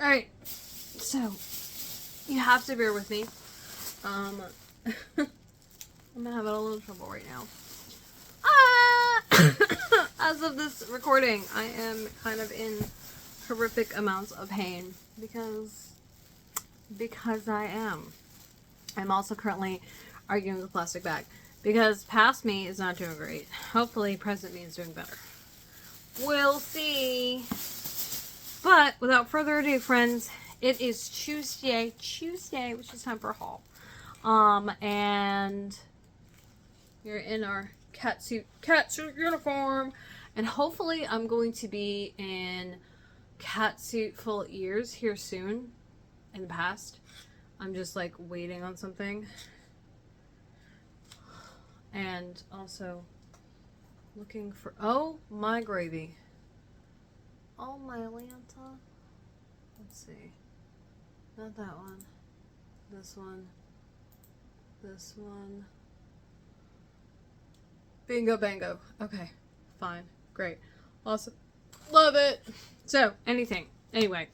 Alright, so you have to bear with me. I'm having a little trouble right now. As of this recording, I am kind of in horrific amounts of pain because I am. I'm also currently arguing with a plastic bag because past me is not doing great. Hopefully present me is doing better. We'll see. But without further ado, friends, it is Tuesday, which is time for a haul. And you're in our catsuit uniform, and hopefully I'm going to be in catsuit full ears here soon. In the past, I'm just like waiting on something, and also looking for, oh my gravy. Oh my Lanta. Let's see. Not that one. This one. This one. Bingo bango. Okay. Fine. Great. Awesome. Love it. So, anyway.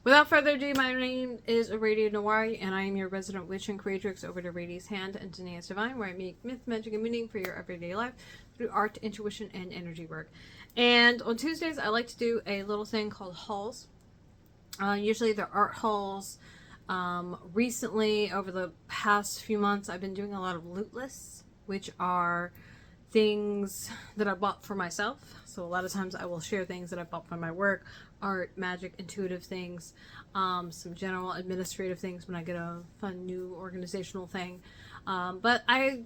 Without further ado, my name is Aradia Noir, and I am your resident witch and creatrix over to Radia's Hand and Danae's Divine, where I make myth, magic, and meaning for your everyday life through art, intuition, and energy work. And on Tuesdays, I like to do a little thing called hauls. Usually they're art hauls. Recently, over the past few months, I've been doing a lot of loot lists, which are things that I bought for myself. So a lot of times I will share things that I bought for my work, art, magic, intuitive things, some general administrative things when I get a fun new organizational thing. But I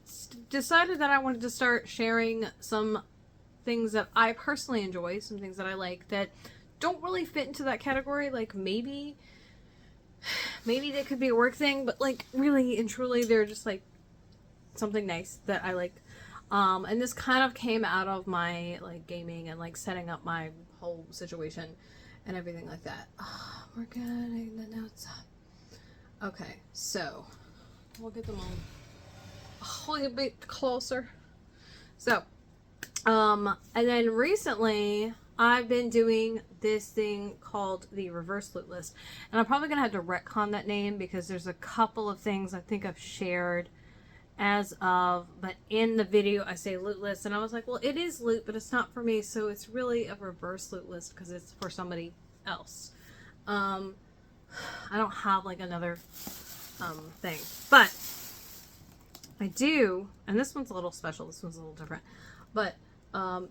decided that I wanted to start sharing some things that I personally enjoy, some things that I like that don't really fit into that category. Like maybe they could be a work thing, but like really and truly they're just like something nice that I like. And this kind of came out of my like gaming and like setting up my whole situation and everything like that. We're getting the notes up. Okay, so we'll get them a little bit closer. So, and then recently I've been doing this thing called the reverse loot list, and I'm probably gonna have to retcon that name because there's a couple of things I think I've shared as of, but in the video I say loot list, and I was like, well, it is loot, but it's not for me, so it's really a reverse loot list because it's for somebody else. I don't have like another thing, but I do, and this one's a little special, this one's a little different, but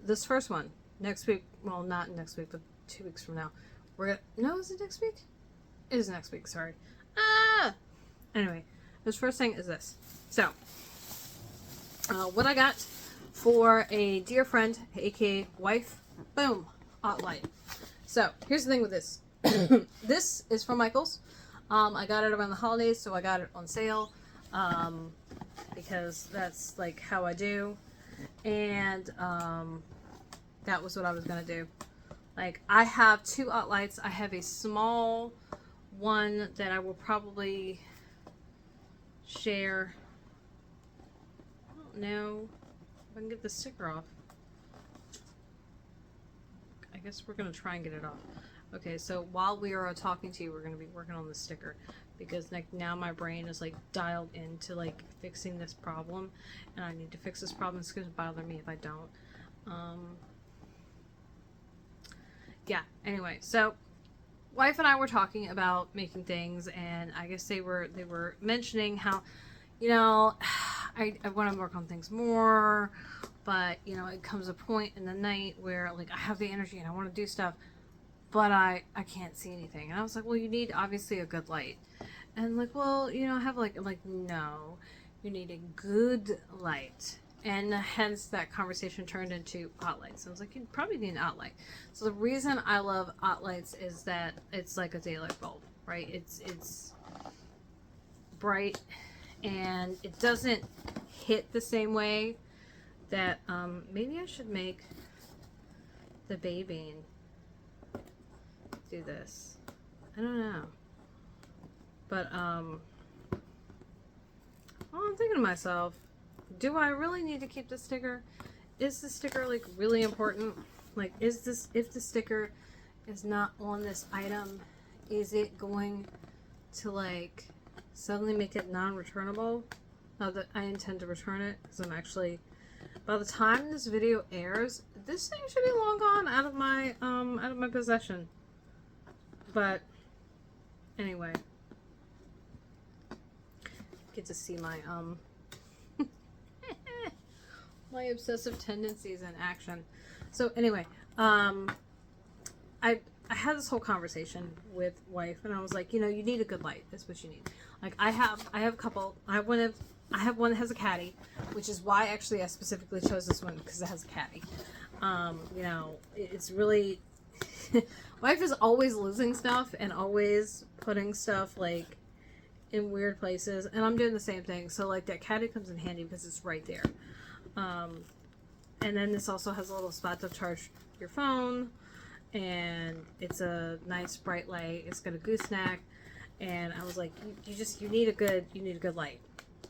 this first one next week, well, not next week, but 2 weeks from now, we're gonna, no, is it next week? It is next week, sorry. Anyway, this first thing is this. So, what I got for a dear friend, aka wife, boom, OttLite. So, here's the thing with this. This is from Michael's. I got it around the holidays, so I got it on sale, because that's like how I do, and that was what I was gonna do. Like, I have two OttLites. I have a small one that I will probably share. I don't know if I can get the sticker off. I guess we're gonna try and get it off. Okay, so while we are talking to you, we're gonna be working on the sticker because like now my brain is like dialed into like fixing this problem, and I need to fix this problem. It's gonna bother me if I don't. Yeah, anyway, so wife and I were talking about making things, and I guess they were mentioning how, you know, I want to work on things more, but you know, it comes a point in the night where like I have the energy and I want to do stuff, but I can't see anything. And I was like, well, you need obviously a good light. And like, well, you know, I have like no, you need a good light. And hence that conversation turned into OttLights. So I was like, you probably need an OttLite. So the reason I love OttLights is that it's like a daylight bulb, right? It's bright, and it doesn't hit the same way that, maybe I should make the baby do this. I don't know. But, well, I'm thinking to myself, do I really need to keep the sticker? Is the sticker like really important? Like, is this, if the sticker is not on this item, is it going to like suddenly make it non-returnable? Not that I intend to return it, because I'm actually, by the time this video airs, this thing should be long gone out of my possession. But anyway, get to see my my obsessive tendencies in action. So anyway, I had this whole conversation with wife, and I was like, you know, you need a good light. That's what you need. Like I have a couple. I have one that has a caddy, which is why actually I specifically chose this one, because it has a caddy. You know, it's really wife is always losing stuff and always putting stuff like in weird places, and I'm doing the same thing. So like that caddy comes in handy because it's right there. And then this also has a little spot to charge your phone, and it's a nice bright light. It's got a gooseneck, and I was like, you need a good light,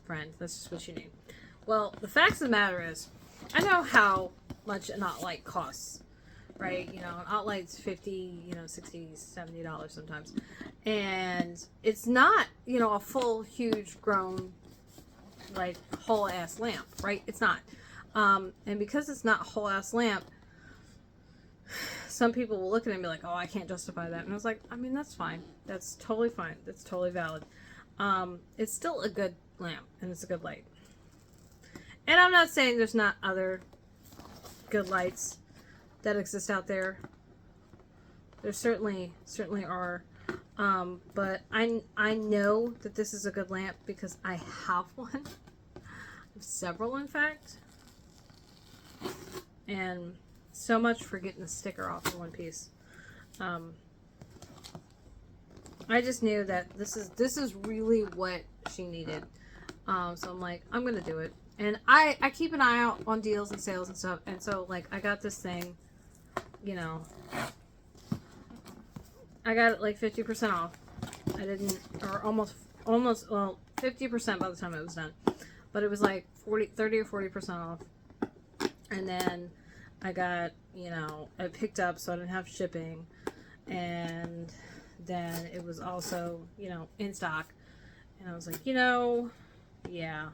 friend. That's just what you need. Well, the fact of the matter is, I know how much an OttLite costs, right? You know, an OttLite's $50, you know, $60, $70 sometimes, and it's not, you know, a full, huge, grown, like whole ass lamp, right? It's not. And because it's not a whole ass lamp, some people will look at it and be like, oh, I can't justify that. And I was like, I mean, that's fine. That's totally fine. That's totally valid. It's still a good lamp, and it's a good light. And I'm not saying there's not other good lights that exist out there. There certainly are. But I know that this is a good lamp because I have one. I have several, in fact. And so much for getting the sticker off in one piece. I just knew that this is really what she needed. So I'm like, I'm gonna do it. And I keep an eye out on deals and sales and stuff. And so like I got this thing, you know, I got it like 50% off. I didn't, or almost, well, 50% by the time it was done. But it was like 30 or 40% off. And then I got, you know, it picked up so I didn't have shipping. And then it was also, you know, in stock. And I was like, you know, yeah,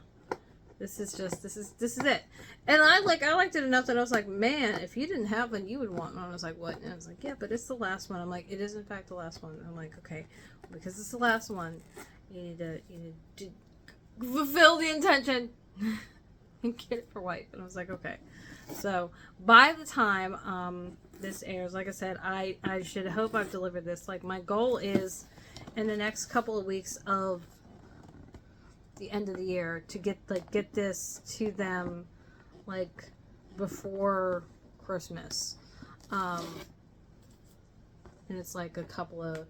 this is it. And I liked it enough that I was like, man, if you didn't have one, you would want one. I was like, what? And I was like, yeah, but it's the last one. I'm like, it is in fact the last one. I'm like, okay, because it's the last one, you need to fulfill the intention and get it for wife. And I was like, okay. So by the time this airs, like I said, I should hope I've delivered this. Like my goal is in the next couple of weeks of the end of the year to get this to them like before Christmas. And it's like a couple of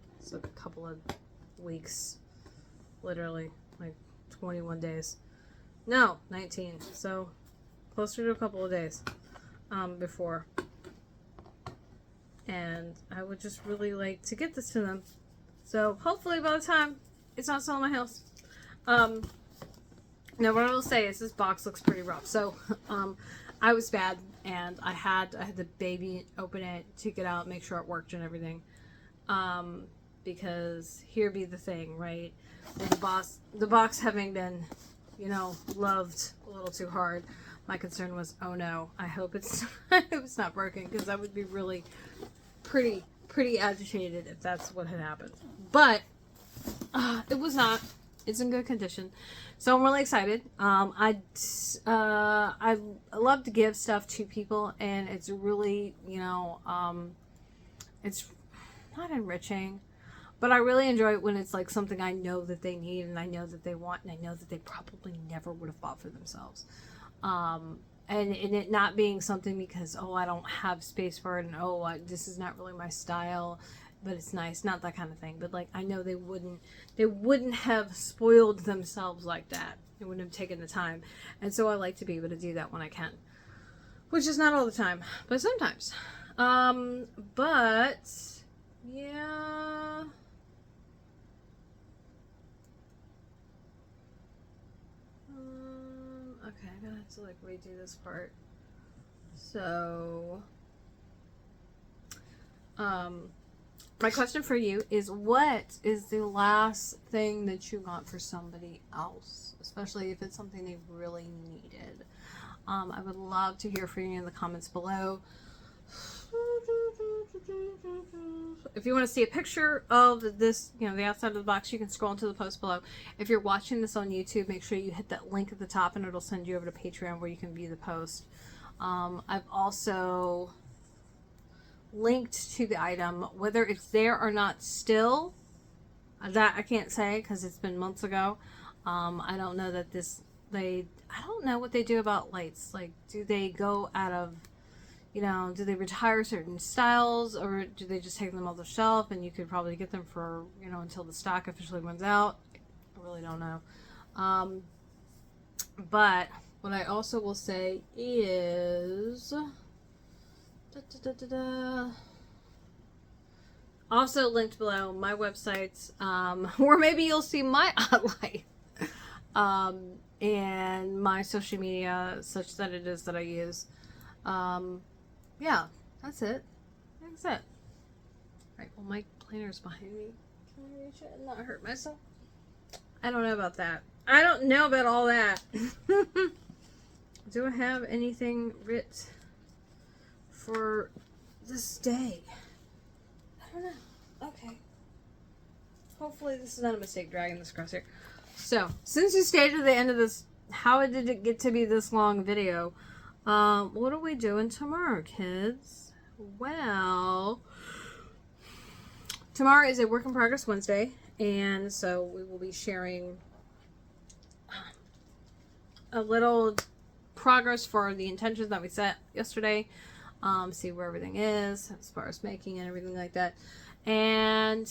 weeks, literally like 21 days. No, 19. So closer to a couple of days before. And I would just really like to get this to them. So hopefully by the time it's not still in my house. Now what I will say is this box looks pretty rough. So I was bad, and I had the baby open it, take it out, make sure it worked and everything. Because here be the thing, right? With the box having been, you know, loved a little too hard. My concern was, oh no, I hope it's not broken, because I would be really pretty agitated if that's what had happened. But it was not. It's in good condition, so I'm really excited. I love to give stuff to people, and it's really, you know, it's not enriching, but I really enjoy it when it's like something I know that they need, and I know that they want, and I know that they probably never would have bought for themselves. And it not being something because, oh, I don't have space for it, and oh, this is not really my style, but it's nice, not that kind of thing. But like, I know they wouldn't have spoiled themselves like that. They wouldn't have taken the time. And so I like to be able to do that when I can, which is not all the time, but sometimes. But yeah. Okay, I'm gonna have to like redo this part. So, My question for you is, what is the last thing that you got for somebody else, especially if it's something they really needed? I would love to hear from you in the comments below. If you want to see a picture of this, you know, the outside of the box, you can scroll into the post below. If you're watching this on YouTube, make sure you hit that link at the top and it'll send you over to Patreon where you can view the post. I've also linked to the item, whether it's there or not still, that I can't say because it's been months ago. I don't know that I don't know what they do about lights. Like, do they go out of, you know, do they retire certain styles, or do they just take them off the shelf and you could probably get them for, you know, until the stock officially runs out? I really don't know. But what I also will say is, also linked below my websites, where maybe you'll see my OttLite, and my social media, such that it is that I use. Yeah, that's it. That's it. Right, well, my planner's behind me. Can I reach it and not hurt myself? I don't know about that. I don't know about all that. Do I have anything writ for this day? I don't know. Okay. Hopefully this is not a mistake dragging this across here. So, since you stayed to the end of this, how did it get to be this long video? What are we doing tomorrow, kids? Well, tomorrow is a work in progress Wednesday, and so we will be sharing a little progress for the intentions that we set yesterday. See where everything is as far as making and everything like that, and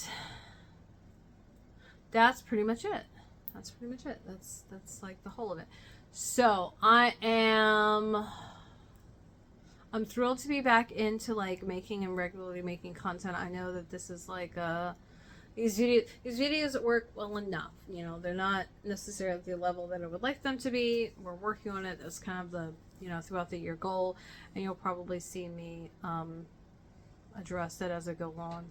that's pretty much it. That's pretty much it. That's like the whole of it. So I'm thrilled to be back into like making and regularly making content. I know that this is like these videos work well enough. You know, they're not necessarily at the level that I would like them to be. We're working on it. That's kind of the, you know, throughout the year goal, and you'll probably see me address it as I go on.